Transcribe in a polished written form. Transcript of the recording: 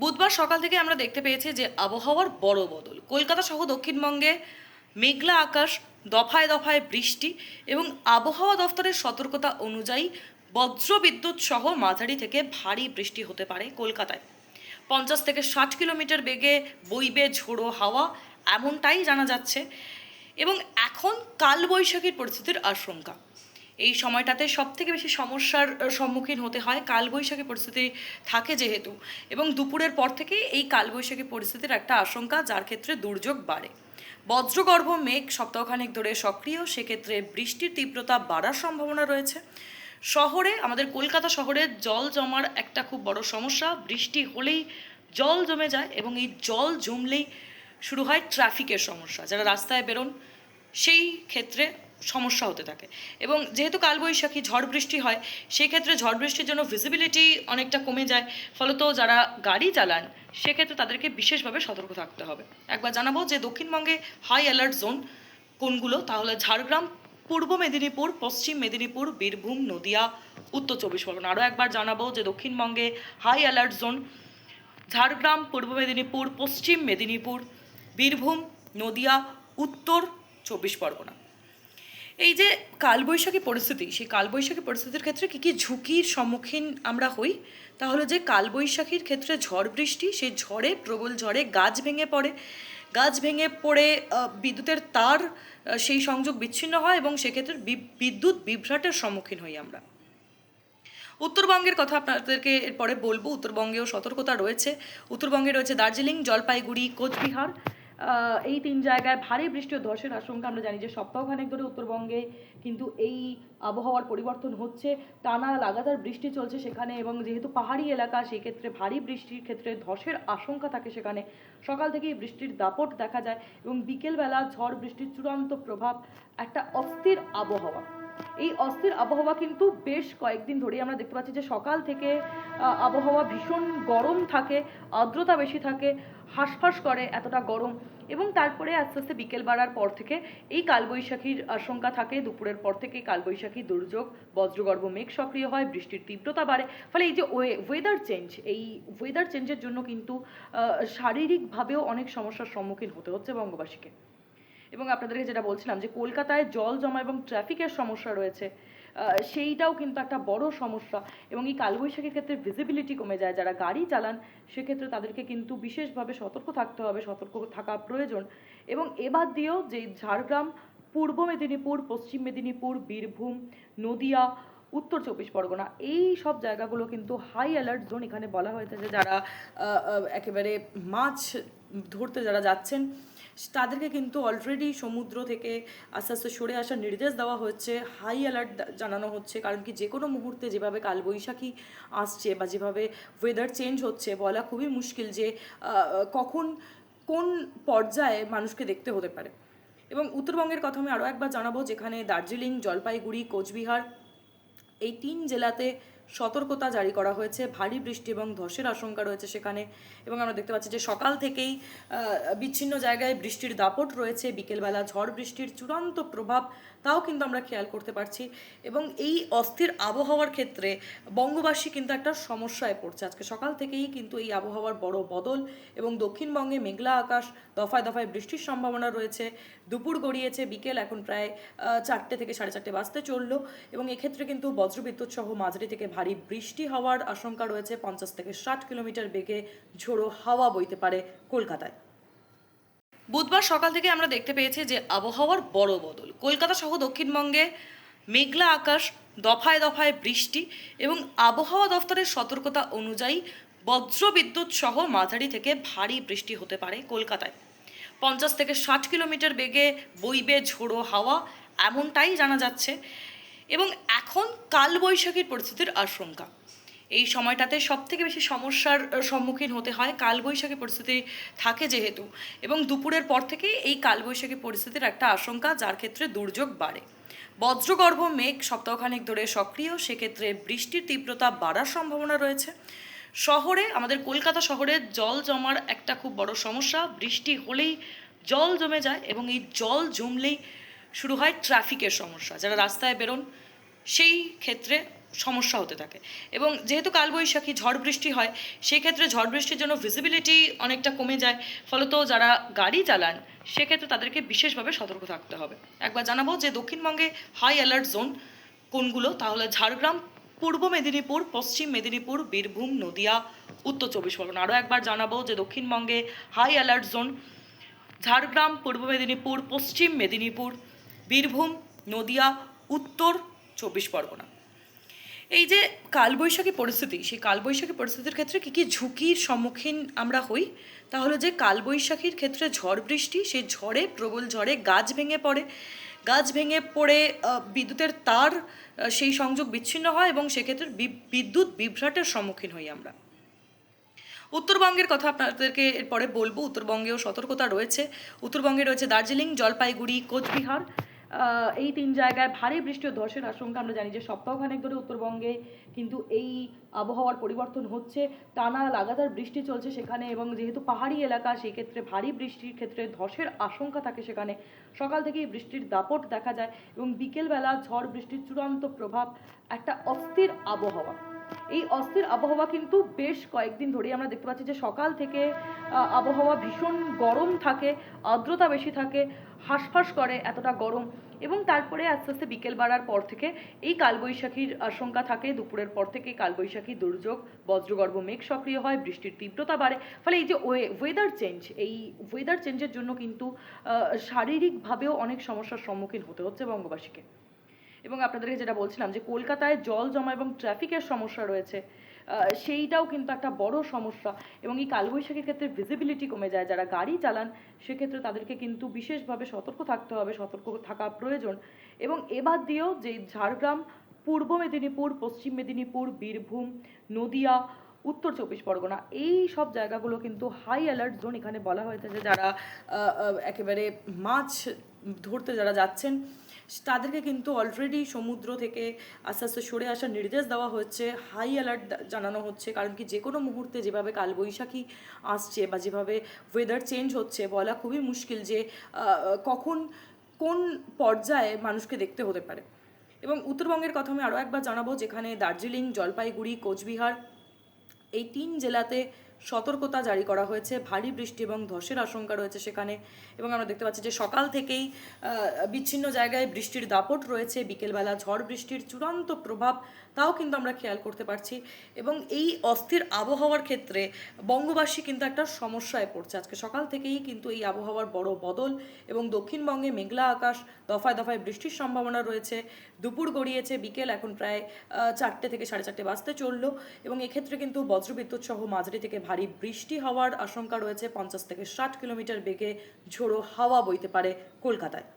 বুধবার সকাল থেকে আমরা দেখতে পেয়েছি যে আবহাওয়ার বড় বদল। কলকাতা সহ দক্ষিণবঙ্গে মেঘলা আকাশ, দফায় দফায় বৃষ্টি এবং আবহাওয়া দফতরের সতর্কতা অনুযায়ী বজ্রবিদ্যুৎ সহ মাঝারি থেকে ভারী বৃষ্টি হতে পারে কলকাতায়। 50 থেকে 60 কিলোমিটার বেগে বইবে ঝোড়ো হাওয়া, এমনটাই জানা যাচ্ছে। এবং এখন কালবৈশাখীর পরিস্থিতির আশঙ্কা। এই সময়টাতে সব থেকে বেশি সমস্যার সম্মুখীন হতে হয় কালবৈশাখী পরিস্থিতি থাকে যেহেতু, এবং দুপুরের পর থেকেই এই কালবৈশাখী পরিস্থিতির একটা আশঙ্কা, যার ক্ষেত্রে দুর্যোগ বাড়ে। বজ্রগর্ভ মেঘ সপ্তাহখানেক ধরে সক্রিয়, সেক্ষেত্রে বৃষ্টির তীব্রতা বাড়ার সম্ভাবনা রয়েছে। শহরে, আমাদের কলকাতা শহরে জল জমার একটা খুব বড় সমস্যা। বৃষ্টি হলেই জল জমে যায় এবং এই জল জমলেই শুরু হয় ট্রাফিকের সমস্যা। যারা রাস্তায় বেরোন সেই ক্ষেত্রে সমস্যা হতে থাকে। এবং যেহেতু কালবৈশাখী ঝড় বৃষ্টি হয়, সেই ক্ষেত্রে ঝড় বৃষ্টির জন্য ভিজিবিলিটি অনেকটা কমে যায়। ফলত যারা গাড়ি চালান সেক্ষেত্রে তাদেরকে বিশেষভাবে সতর্ক থাকতে হবে। একবার জানাবো যে দক্ষিণবঙ্গে হাই অ্যালার্ট জোন কোনগুলো, তাহলে ঝাড়গ্রাম, পূর্ব মেদিনীপুর, পশ্চিম মেদিনীপুর, বীরভূম, নদিয়া, উত্তর চব্বিশ পরগনা। আরও একবার জানাবো যে দক্ষিণবঙ্গে হাই অ্যালার্ট জোন ঝাড়গ্রাম, পূর্ব মেদিনীপুর, পশ্চিম মেদিনীপুর, বীরভূম, নদিয়া, উত্তর চব্বিশ পরগনা। এই যে কালবৈশাখী পরিস্থিতি, সেই কালবৈশাখী পরিস্থিতির ক্ষেত্রে কী কী ঝুঁকির সম্মুখীন আমরা হই, তাহলে যে কালবৈশাখীর ক্ষেত্রে ঝড় বৃষ্টি, সেই ঝড়ে, প্রবল ঝড়ে গাছ ভেঙে পড়ে। গাছ ভেঙে পড়ে বিদ্যুতের তার, সেই সংযোগ বিচ্ছিন্ন হয় এবং সেক্ষেত্রে বিদ্যুৎ বিভ্রাটের সম্মুখীন হই আমরা। উত্তরবঙ্গের কথা আপনাদেরকে এরপরে বলবো। উত্তরবঙ্গেও সতর্কতা রয়েছে। উত্তরবঙ্গে রয়েছে দার্জিলিং, জলপাইগুড়ি, কোচবিহার। এই তিন জায়গায় ভারী বৃষ্টি ও ধসের আশঙ্কা। আমরা জানি যে সপ্তাহখানেক ধরে উত্তরবঙ্গে কিন্তু এই আবহাওয়ার পরিবর্তন হচ্ছে, টানা লাগাতার বৃষ্টি চলছে সেখানে, এবং যেহেতু পাহাড়ি এলাকা সেই ক্ষেত্রে ভারী বৃষ্টির ক্ষেত্রে ধসের আশঙ্কা থাকে সেখানে। সকাল থেকেই বৃষ্টির দাপট দেখা যায় এবং বিকেলবেলা ঝড় বৃষ্টির চূড়ান্ত প্রভাব, একটা অস্থির আবহাওয়া। এই অস্থির আবহাওয়া কিন্তু বেশ কয়েকদিন ধরেই আমরা দেখতে পাচ্ছি যে সকাল থেকে আবহাওয়া ভীষণ গরম থাকে, আর্দ্রতা বেশি থাকে, হাঁসফাঁস করে এতটা গরম, এবং তারপরে আস্তে আস্তে বিকেল বাড়ার পর থেকে এই কালবৈশাখীর আশঙ্কা থাকে। দুপুরের পর থেকে কালবৈশাখী দুর্যোগ, বজ্রগর্ভ মেঘ সক্রিয় হয়, বৃষ্টির তীব্রতা বাড়ে। ফলে এই যে ওয়েদার চেঞ্জ, এই ওয়েদার চেঞ্জের জন্য কিন্তু শারীরিকভাবেও অনেক সমস্যার সম্মুখীন হতে হচ্ছে বঙ্গবাসীকে। এবং আপনাদেরকে যেটা বলছিলাম যে কলকাতায় জল জমা এবং ট্রাফিকের সমস্যা রয়েছে, সেইটাও কিন্তু একটা বড় সমস্যা। এবং এই কালবৈশাখীর ক্ষেত্রে ভিজিবিলিটি কমে যায়। যারা গাড়ি চালান সেক্ষেত্রে তাদেরকে কিন্তু বিশেষভাবে সতর্ক থাকতে হবে, সতর্ক থাকা প্রয়োজন। এবং এবার দিয়েও যে ঝাড়গ্রাম, পূর্ব মেদিনীপুর, পশ্চিম মেদিনীপুর, বীরভূম, নদিয়া, উত্তর চব্বিশ পরগনা, এই সব জায়গাগুলো কিন্তু হাই অ্যালার্ট জোন। এখানে বলা হয়েছে যে যারা একেবারে মাছ ধরতে যারা যাচ্ছেন তাদেরকে কিন্তু অলরেডি সমুদ্র থেকে আস্তে আস্তে সরে আসার নির্দেশ দেওয়া হচ্ছে, হাই অ্যালার্ট জানানো হচ্ছে। কারণ কি, যে কোনো মুহূর্তে যেভাবে কালবৈশাখী আসছে বা যেভাবে ওয়েদার চেঞ্জ হচ্ছে, বলা খুবই মুশকিল যে কখন কোন পর্যায়ে মানুষকে দেখতে হতে পারে। এবং উত্তরবঙ্গের কথা আমি আরও একবার জানাবো, যেখানে দার্জিলিং, জলপাইগুড়ি, কোচবিহার, এই তিন জেলাতে সতর্কতা জারি করা হয়েছে। ভারী বৃষ্টি এবং ধসের আশঙ্কা রয়েছে সেখানে। এবং আমরা দেখতে পাচ্ছি যে সকাল থেকেই বিচ্ছিন্ন জায়গায় বৃষ্টির দাপট রয়েছে। বিকেলবেলা ঝড় বৃষ্টির চূড়ান্ত প্রভাব, তাও কিন্তু আমরা খেয়াল করতে পারছি। এবং এই অস্থির আবহাওয়ার ক্ষেত্রে বঙ্গবাসী কিন্তু একটা সমস্যায় পড়ছে। আজকে সকাল থেকেই কিন্তু এই আবহাওয়ার বড় বদল, এবং দক্ষিণবঙ্গে মেঘলা আকাশ, দফায় দফায় বৃষ্টির সম্ভাবনা রয়েছে। দুপুর গড়িয়েছে, বিকেল এখন প্রায় 4টে থেকে 4:30 বাজতে চললো। এবং এক্ষেত্রে কিন্তু বজ্রবিদ্যুৎ সহ মাঝারি থেকে ভারী বৃষ্টি হওয়ার আশঙ্কা রয়েছে। 50 থেকে 60 কিলোমিটার বেগে ঝোড়ো হাওয়া বইতে পারে কলকাতায়। বুধবার সকাল থেকে আমরা দেখতে পেয়েছি যে আবহাওয়ার বড় বদল। কলকাতা সহ দক্ষিণবঙ্গে মেঘলা আকাশ, দফায় দফায় বৃষ্টি এবং আবহাওয়া দফতরের সতর্কতা অনুযায়ী বজ্রবিদ্যুৎ সহ মাঝারি থেকে ভারী বৃষ্টি হতে পারে কলকাতায়। 50 থেকে 60 কিলোমিটার বেগে বইবে ঝোড়ো হাওয়া, এমনটাই জানা যাচ্ছে। এবং এখন কালবৈশাখীর পরিস্থিতির আশঙ্কা। এই সময়টাতে সব থেকে বেশি সমস্যার সম্মুখীন হতে হয় কালবৈশাখী পরিস্থিতি থাকে যেহেতু, এবং দুপুরের পর থেকেই এই কালবৈশাখী পরিস্থিতির একটা আশঙ্কা, যার ক্ষেত্রে দুর্যোগ বাড়ে। বজ্রগর্ভ মেঘ সপ্তাহখানেক ধরে সক্রিয়, সেক্ষেত্রে বৃষ্টির তীব্রতা বাড়ার সম্ভাবনা রয়েছে। শহরে, আমাদের কলকাতা শহরে জল জমার একটা খুব বড় সমস্যা। বৃষ্টি হলেই জল জমে যায় এবং এই জল জমলেই শুরু হয় ট্রাফিকের সমস্যা। যারা রাস্তায় বেরোন সেই ক্ষেত্রে সমস্যা হতে থাকে। এবং যেহেতু কালবৈশাখী ঝড় বৃষ্টি হয়, সেক্ষেত্রে ঝড় বৃষ্টির জন্য ভিজিবিলিটি অনেকটা কমে যায়, ফলত যারা গাড়ি চালান সেক্ষেত্রে তাদেরকে বিশেষভাবে সতর্ক থাকতে হবে। একবার জানাবো যে দক্ষিণবঙ্গে হাই অ্যালার্ট জোন কোনগুলো, তাহলে ঝাড়গ্রাম, পূর্ব মেদিনীপুর, পশ্চিম মেদিনীপুর, বীরভূম, নদিয়া, উত্তর চব্বিশ পরগনা। আরও একবার জানাবো যে দক্ষিণবঙ্গে হাই অ্যালার্ট জোন ঝাড়গ্রাম, পূর্ব মেদিনীপুর, পশ্চিম মেদিনীপুর, বীরভূম, নদিয়া, উত্তর চব্বিশ পরগনা। এই যে কালবৈশাখী পরিস্থিতি, সেই কালবৈশাখী পরিস্থিতির ক্ষেত্রে কী কী ঝুঁকির সম্মুখীন আমরা হই, তাহলে যে কালবৈশাখীর ক্ষেত্রে ঝড় বৃষ্টি, সেই ঝড়ে, প্রবল ঝড়ে গাছ ভেঙে পড়ে, গাছ ভেঙে পড়ে বিদ্যুতের তার সেই সংযোগ বিচ্ছিন্ন হয় এবং সেক্ষেত্রে বিদ্যুৎ বিভ্রাটের সম্মুখীন হই আমরা। উত্তরবঙ্গের কথা আপনাদেরকে এরপরে বলবো। উত্তরবঙ্গেও সতর্কতা রয়েছে। উত্তরবঙ্গে রয়েছে দার্জিলিং, জলপাইগুড়ি, কোচবিহার। এই 3 জায়গায় ভারী বৃষ্টি ও ধসের আশঙ্কা। আমরা জানি যে সপ্তাহখানেক ধরে উত্তরবঙ্গে কিন্তু এই আবহাওয়ার পরিবর্তন হচ্ছে, টানা লাগাতার বৃষ্টি চলছে সেখানে, এবং যেহেতু পাহাড়ি এলাকা সেই ক্ষেত্রে ভারী বৃষ্টির ক্ষেত্রে ধসের আশঙ্কা থাকে সেখানে। সকাল থেকেই বৃষ্টির দাপট দেখা যায় এবং বিকেলবেলা ঝড় বৃষ্টির চূড়ান্ত প্রভাব, একটা অস্থির আবহাওয়া। এই অস্থির আবহাওয়া কিন্তু বেশ কয়েকদিন ধরেই আমরা দেখতে পাচ্ছি যে সকাল থেকে আবহাওয়া ভীষণ গরম থাকে, আর্দ্রতা বেশি থাকে, হাঁসফাঁস করে এতটা গরম, এবং তারপরে আস্তে আস্তে বিকেল বাড়ার পর থেকে এই কালবৈশাখীর আশঙ্কা থাকে। দুপুরের পর থেকে কালবৈশাখী দুর্যোগ, বজ্রগর্ভ মেঘ সক্রিয় হয়, বৃষ্টির তীব্রতা বাড়ে। ফলে এই যে ওয়েদার চেঞ্জ, এই ওয়েদার চেঞ্জের জন্য কিন্তু শারীরিকভাবেও অনেক সমস্যার সম্মুখীন হতে হচ্ছে বঙ্গবাসীকে। এবং আপনাদেরকে যেটা বলছিলাম যে কলকাতায় জল জমা এবং ট্রাফিকের সমস্যা রয়েছে, সেইটাও কিন্তু একটা বড় সমস্যা। এবং এই কালবৈশাখীর ক্ষেত্রে ভিজিবিলিটি কমে যায়, যারা গাড়ি চালান সেক্ষেত্রে তাদেরকে কিন্তু বিশেষভাবে সতর্ক থাকতে হবে, সতর্ক থাকা প্রয়োজন। এবং এবার দিয়েও যে ঝাড়গ্রাম, পূর্ব মেদিনীপুর, পশ্চিম মেদিনীপুর, বীরভূম, নদিয়া, উত্তর চব্বিশ পরগনা, এই সব জায়গাগুলো কিন্তু হাই অ্যালার্ট জোন। এখানে বলা হয়েছে যে যারা একেবারে মাছ ধরতে যারা যাচ্ছেন তাদেরকে কিন্তু অলরেডি সমুদ্র থেকে আস্তে আস্তে সরে আসার নির্দেশ দেওয়া হচ্ছে, হাই অ্যালার্ট জানানো হচ্ছে। কারণ কি, যে কোনো মুহূর্তে যেভাবে কালবৈশাখী আসছে বা যেভাবে ওয়েদার চেঞ্জ হচ্ছে, বলা খুবই মুশকিল যে কখন কোন পর্যায়ে মানুষকে দেখতে হতে পারে। এবং উত্তরবঙ্গের কথা আমি আরও একবার জানাবো, যেখানে দার্জিলিং, জলপাইগুড়ি, কোচবিহার, এই 3 জেলাতে সতর্কতা জারি করা হয়েছে, ভারী বৃষ্টি এবং ধসের আশঙ্কা রয়েছে সেখানে। এবং আমরা দেখতে পাচ্ছি যে সকাল থেকেই বিচ্ছিন্ন জায়গায় বৃষ্টির দাপট রয়েছে, বিকেলবেলা ঝড় বৃষ্টির চূড়ান্ত প্রভাব তাও কিন্তু আমরা খেয়াল করতে পারছি। এবং এই অস্থির আবহাওয়ার ক্ষেত্রে বঙ্গবাসী কিন্তু একটা সমস্যায় পড়ছে। আজকে সকাল থেকেই কিন্তু এই আবহাওয়ার বড় বদল, এবং দক্ষিণবঙ্গে মেঘলা আকাশ, দফায় দফায় বৃষ্টির সম্ভাবনা রয়েছে। দুপুর গড়িয়েছে, বিকেল এখন প্রায় 4টে থেকে 4:30 বাজতে চললো, এবং এক্ষেত্রে কিন্তু বজ্রবিদ্যুৎ সহ মাঝারি থেকে ভারী বৃষ্টি হওয়ার আশঙ্কা রয়েছে। 50 থেকে 60 কিলোমিটার বেগে ঝোড়ো হাওয়া বইতে পারে কলকাতায়।